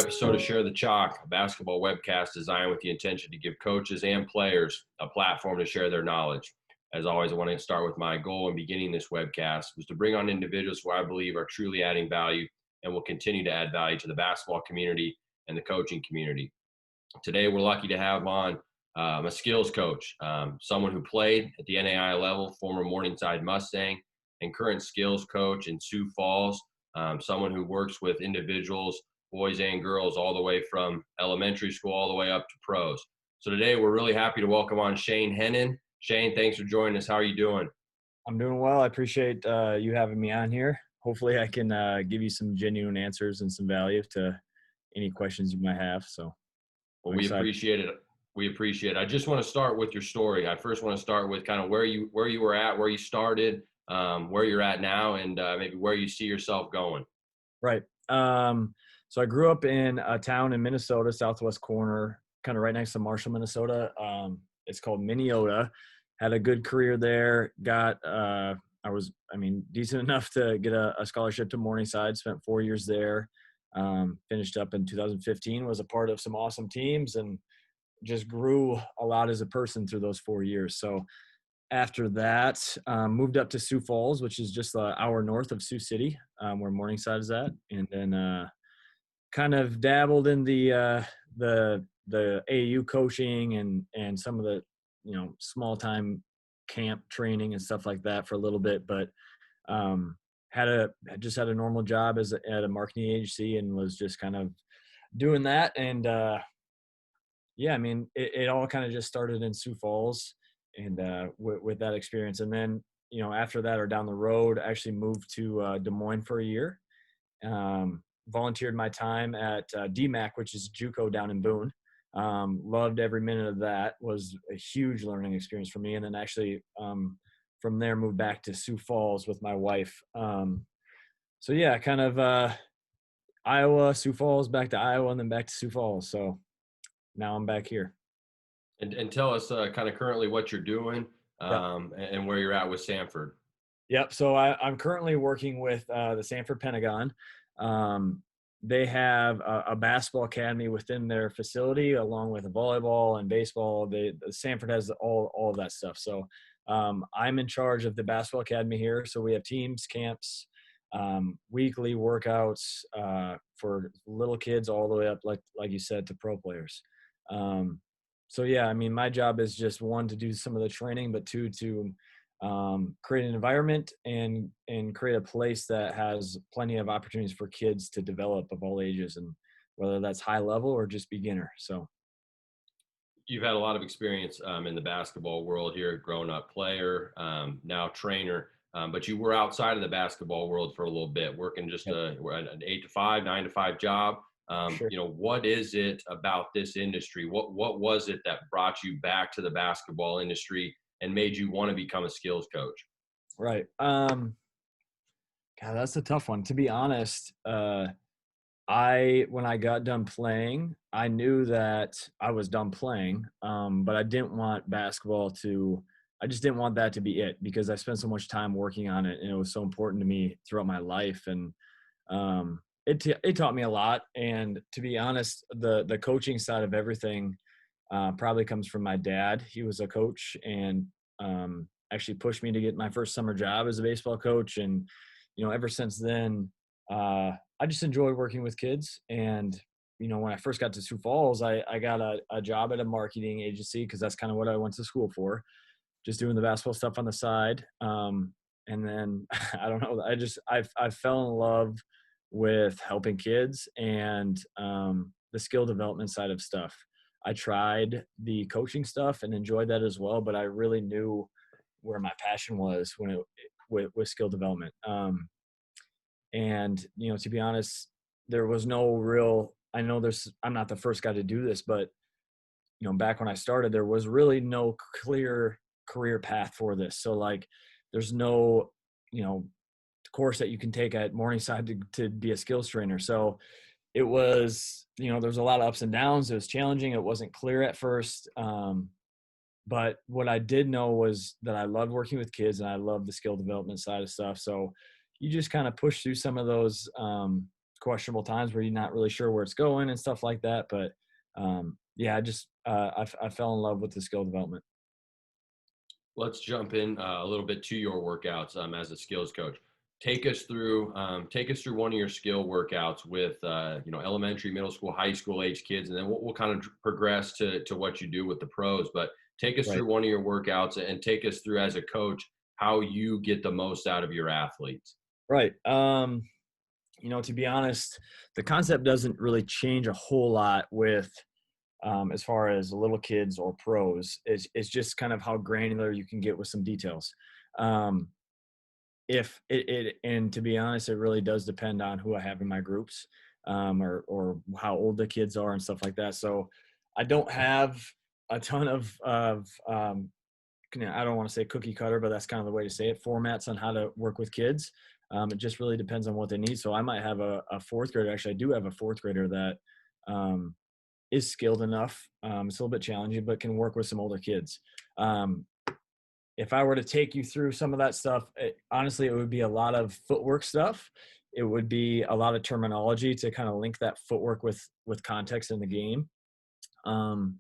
episode of Share the Chalk, a basketball webcast designed with the intention to give coaches and players a platform to share their knowledge. As always, I want to start with my goal in beginning this webcast was to bring on individuals who I believe are truly adding value and will continue to add value to the basketball community and the coaching community. Today, we're lucky to have on a skills coach, someone who played at the NAI level, former Morningside Mustang, and current skills coach in Sioux Falls, someone who works with individuals, boys and girls, all the way from elementary school all the way up to pros. So today we're really happy to welcome on Shane Hennen. Shane, thanks for joining us. How are you doing? I'm doing well. I appreciate you having me on here. Hopefully I can give you some genuine answers and some value to any questions you might have. So we appreciate it. We appreciate it. I just want to start with your story. I first want to start with kind of where you were at, where you started, where you're at now, and maybe where you see yourself going. Right. So I grew up in a town in Minnesota, southwest corner, kind of right next to Marshall, Minnesota. It's called Minneota. Had a good career there. Got decent enough to get a scholarship to Morningside. Spent 4 years there. Finished up in 2015. Was a part of some awesome teams and just grew a lot as a person through those 4 years. So after that, moved up to Sioux Falls, which is just an hour north of Sioux City, where Morningside is at, and then kind of dabbled in the AAU coaching and some of the small time camp training and stuff like that for a little bit, but had a normal job at a marketing agency and was just kind of doing that. And it all kind of just started in Sioux Falls and with that experience. And then after that, or down the road, I actually moved to Des Moines for a year. Volunteered my time at DMAC, which is JUCO down in Boone. Loved every minute of that. Was a huge learning experience for me. And then actually from there moved back to Sioux Falls with my wife. Kind of Iowa, Sioux Falls, back to Iowa, and then back to Sioux Falls. So now I'm back here. And tell us kind of currently what you're doing and where you're at with Sanford. Yep. So I'm currently working with the Sanford Pentagon. They have a basketball academy within their facility, along with a volleyball and baseball. Sanford has all of that stuff. So I'm in charge of the basketball academy here. So we have teams, camps, weekly workouts for little kids all the way up, like you said, to pro players. My job is just, one, to do some of the training, but two, to create an environment and create a place that has plenty of opportunities for kids to develop of all ages, and whether that's high level or just beginner. So you've had a lot of experience in the basketball world here, grown up player, now trainer, but you were outside of the basketball world for a little bit, working just an 8 to 5, 9 to 5 job. Sure. What is it about this industry? What was it that brought you back to the basketball industry and made you want to become a skills coach? Right. God, that's a tough one. To be honest, when I got done playing, I knew that I was done playing, but I didn't want I just didn't want that to be it, because I spent so much time working on it and it was so important to me throughout my life. And it taught me a lot. And to be honest, the coaching side of everything probably comes from my dad. He was a coach and actually pushed me to get my first summer job as a baseball coach. And, ever since then, I just enjoy working with kids. And, when I first got to Sioux Falls, I got a job at a marketing agency, because that's kind of what I went to school for, just doing the basketball stuff on the side. And then I don't know, I fell in love with helping kids and the skill development side of stuff. I tried the coaching stuff and enjoyed that as well, but I really knew where my passion was with skill development. To be honest, there was no real, I'm not the first guy to do this, but back when I started, there was really no clear career path for this. So there's no, course that you can take at Morningside to be a skills trainer. So it was, there's a lot of ups and downs. It was challenging. It wasn't clear at first. But what I did know was that I loved working with kids and I loved the skill development side of stuff. So you just kind of push through some of those questionable times where you're not really sure where it's going and stuff like that. But yeah, I fell in love with the skill development. Let's jump in a little bit to your workouts as a skills coach. Take us through one of your skill workouts with elementary, middle school, high school age kids, and then we'll kind of progress to what you do with the pros. But take us Right. through one of your workouts and take us through as a coach how you get the most out of your athletes. Right. To be honest, the concept doesn't really change a whole lot with as far as little kids or pros. It's just kind of how granular you can get with some details. Um, if and to be honest, it really does depend on who I have in my groups, or how old the kids are and stuff like that. So I don't have a ton of I don't want to say cookie cutter, but that's kind of the way to say it, formats on how to work with kids. It just really depends on what they need. So I might have a fourth grader. Actually, I do have a fourth grader that um, is skilled enough. It's a little bit challenging, but can work with some older kids. Um, if I were to take you through some of that stuff, honestly, it would be a lot of footwork stuff. It would be a lot of terminology to kind of link that footwork with context in the game. Um,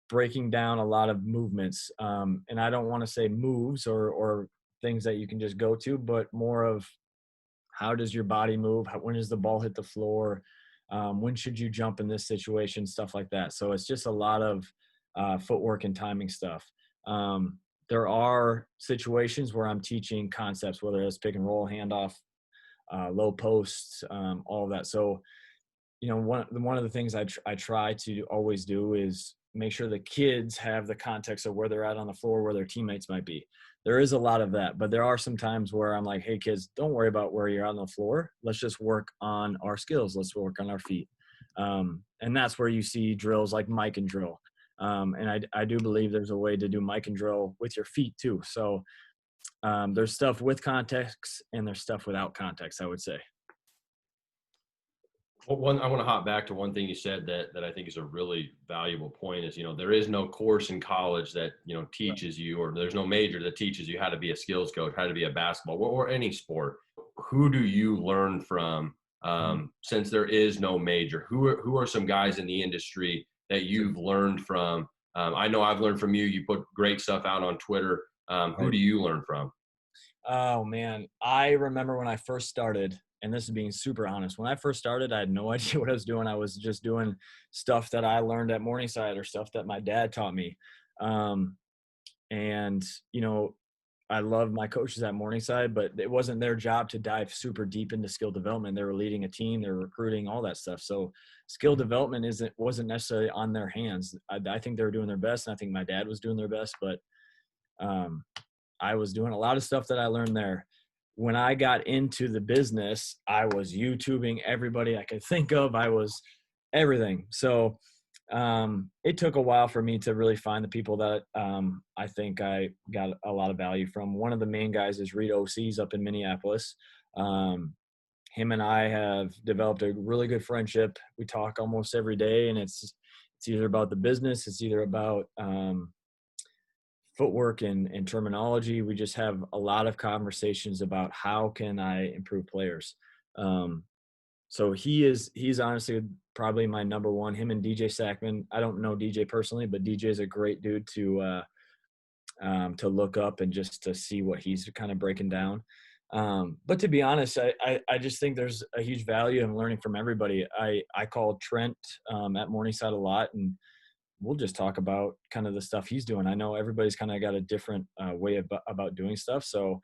Breaking down a lot of movements, and I don't want to say moves or things that you can just go to, but more of how does your body move? When does the ball hit the floor? When should you jump in this situation? Stuff like that. So it's just a lot of footwork and timing stuff. There are situations where I'm teaching concepts, whether it's pick and roll, handoff, low posts, all of that. So one of the things I try to always do is make sure the kids have the context of where they're at on the floor, where their teammates might be. There is a lot of that, but there are some times where I'm like, hey kids, don't worry about where you're on the floor. Let's just work on our skills. Let's work on our feet. And that's where you see drills like mic and drill. And I do believe there's a way to do mic and drill with your feet too. So there's stuff with context and there's stuff without context, I would say. Well, I want to hop back to one thing you said that I think is a really valuable point is, there is no course in college that, teaches you, or there's no major that teaches you how to be a skills coach, how to be a basketball or any sport. Who do you learn from since there is no major? Who are some guys in the industry that you've learned from? I know I've learned from you. You put great stuff out on Twitter. Who Right. do you learn from? Oh man, I remember when I first started, and this is being super honest. When I first started, I had no idea what I was doing. I was just doing stuff that I learned at Morningside or stuff that my dad taught me. Um, and I love my coaches at Morningside, but it wasn't their job to dive super deep into skill development. They were leading a team, they were recruiting, all that stuff. So skill development wasn't necessarily on their hands. I think they were doing their best, and I think my dad was doing their best, but um, I was doing a lot of stuff that I learned there. When I got into the business, I was YouTubing everybody I could think of. I was everything. So it took a while for me to really find the people that I think I got a lot of value from. One of the main guys is Reed OC's up in Minneapolis. Him and I have developed a really good friendship. We talk almost every day, and it's either about the business, it's either about footwork and terminology. We just have a lot of conversations about how can I improve players. Um, so he's honestly probably my number one. Him and DJ Sackman. I don't know DJ personally, but DJ is a great dude to look up and just to see what he's kind of breaking down. But to be honest, I just think there's a huge value in learning from everybody. I call Trent at Morningside a lot, and we'll just talk about kind of the stuff he's doing. I know everybody's kind of got a different way about doing stuff. So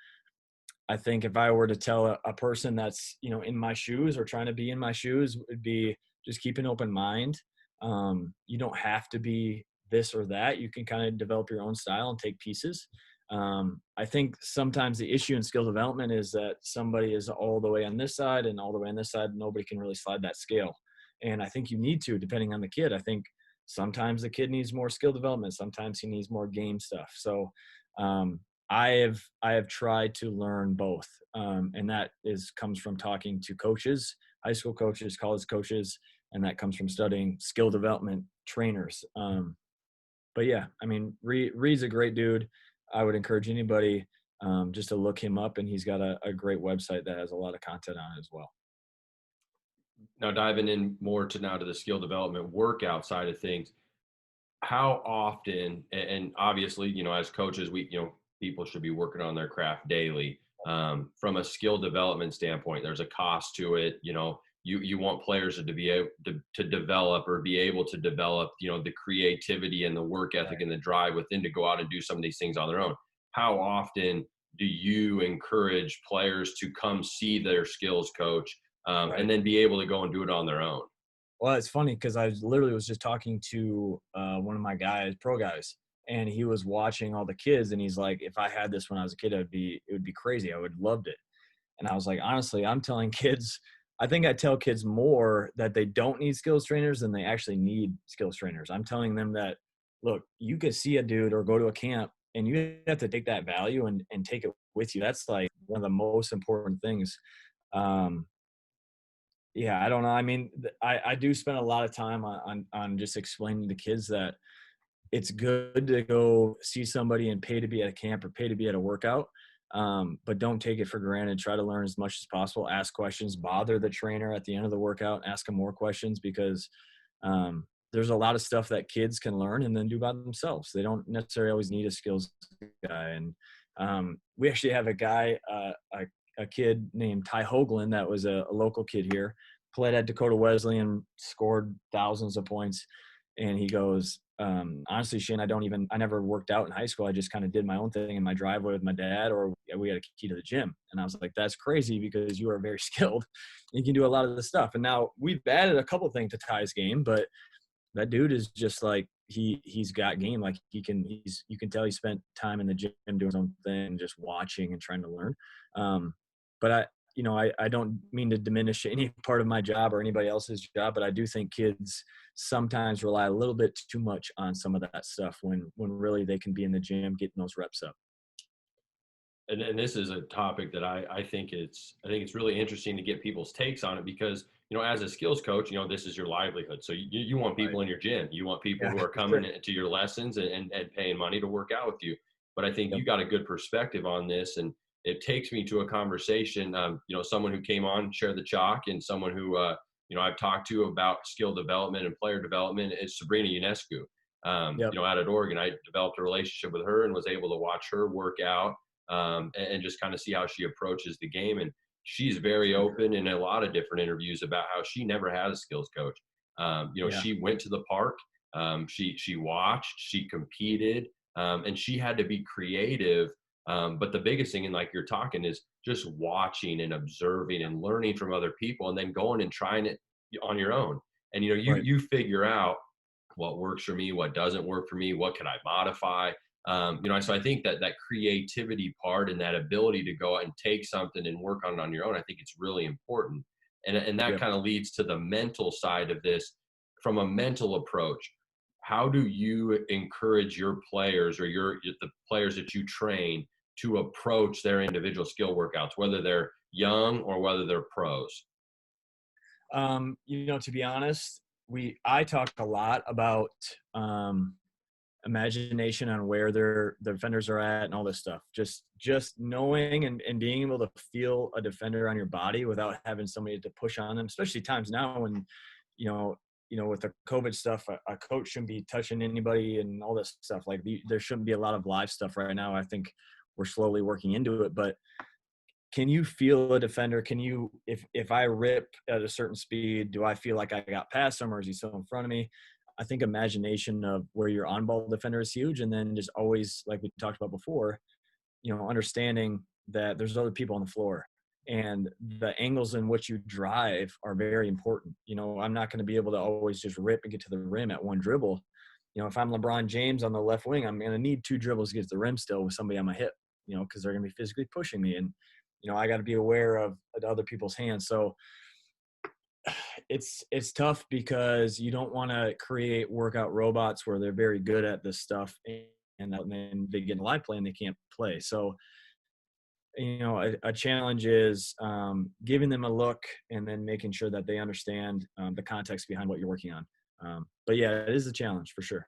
I think if I were to tell a person that's, in my shoes or trying to be in my shoes, would be just keep an open mind. You don't have to be this or that. You can kind of develop your own style and take pieces. I think sometimes the issue in skill development is that somebody is all the way on this side and all the way on this side. Nobody can really slide that scale. And I think you need to, depending on the kid. I think sometimes the kid needs more skill development. Sometimes he needs more game stuff. So I have tried to learn both, and that comes from talking to coaches, high school coaches, college coaches, and that comes from studying skill development trainers. But yeah, I mean, Reed's a great dude. I would encourage anybody just to look him up, and he's got a great website that has a lot of content on it as well. Now diving in more to the skill development workout side of things, how often, and obviously, as coaches, people should be working on their craft daily. From a skill development standpoint, there's a cost to it. You want players to be able to develop or be able to develop, the creativity and the work ethic Right. and the drive within to go out and do some of these things on their own. How often do you encourage players to come see their skills coach, and Right. then be able to go and do it on their own? Well, it's funny because I literally was just talking to one of my guys, pro guys, and he was watching all the kids, and he's like, "If I had this when I was a kid, it would be crazy. I would have loved it." And I was like, honestly, I'm telling kids, I think I tell kids more that they don't need skills trainers than they actually need skills trainers. I'm telling them that, look, you could see a dude or go to a camp and you have to take that value and take it with you. That's like one of the most important things. Um, yeah, I don't know. I mean, I do spend a lot of time on just explaining to kids that it's good to go see somebody and pay to be at a camp or pay to be at a workout. But don't take it for granted. Try to learn as much as possible. Ask questions. Bother the trainer at the end of the workout. Ask them more questions because there's a lot of stuff that kids can learn and then do by themselves. They don't necessarily always need a skills guy. And we actually have a guy, a kid named Ty Hoagland that was a local kid here, played at Dakota Wesleyan, scored thousands of points. And he goes, honestly, Shane, I never worked out in high school. I just kind of did my own thing in my driveway with my dad, or we had a key to the gym. And I was like, that's crazy because you are very skilled. You can do a lot of the stuff. And now we've added a couple things to Ty's game, but that dude is just like, he's got game. Like you can tell he spent time in the gym doing something, just watching and trying to learn. But I don't mean to diminish any part of my job or anybody else's job, but I do think kids sometimes rely a little bit too much on some of that stuff when really they can be in the gym getting those reps up. And this is a topic that I think it's really interesting to get people's takes on it because as a skills coach, this is your livelihood. So you want Right. people in your gym, you want people Yeah, who are for coming sure. to your lessons and paying money to work out with you. But I think Yep. you got a good perspective on this, and it takes me to a conversation. Someone who came on, share the chalk, and someone who I've talked to about skill development and player development is Sabrina Ionescu. Yep. Out at Oregon, I developed a relationship with her and was able to watch her work out, and just kind of see how she approaches the game. And she's very open in a lot of different interviews about how she never had a skills coach. Yeah. She went to the park, she watched, she competed, and she had to be creative. But the biggest thing, and like you're talking, is just watching and observing and learning from other people, and then going and trying it on your own. And Right. you figure out what works for me, what doesn't work for me, what can I modify. So I think that creativity part and that ability to go out and take something and work on it on your own, I think it's really important. And that Yep. kind of leads to the mental side of this. From a mental approach, how do you encourage your players or the players that you train to approach their individual skill workouts, whether they're young or whether they're pros? To be honest, I talk a lot about um, imagination on where the defenders are at and all this stuff. Just knowing and being able to feel a defender on your body without having somebody to push on them, especially times now when you know with the COVID stuff, a coach shouldn't be touching anybody and all this stuff. Like there shouldn't be a lot of live stuff right now. I think we're slowly working into it, but can you feel a defender? Can you, if I rip at a certain speed, do I feel like I got past him or is he still in front of me? I think imagination of where your on-ball defender is huge, and then just always, like we talked about before, understanding that there's other people on the floor and the angles in which you drive are very important. I'm not going to be able to always just rip and get to the rim at one dribble. If I'm LeBron James on the left wing, I'm going to need two dribbles to get to the rim still with somebody on my hip, because they're going to be physically pushing me. And I got to be aware of other people's hands. So it's tough because you don't want to create workout robots where they're very good at this stuff and then they get in live play and they can't play. So a challenge is giving them a look and then making sure that they understand the context behind what you're working on. But yeah, it is a challenge for sure.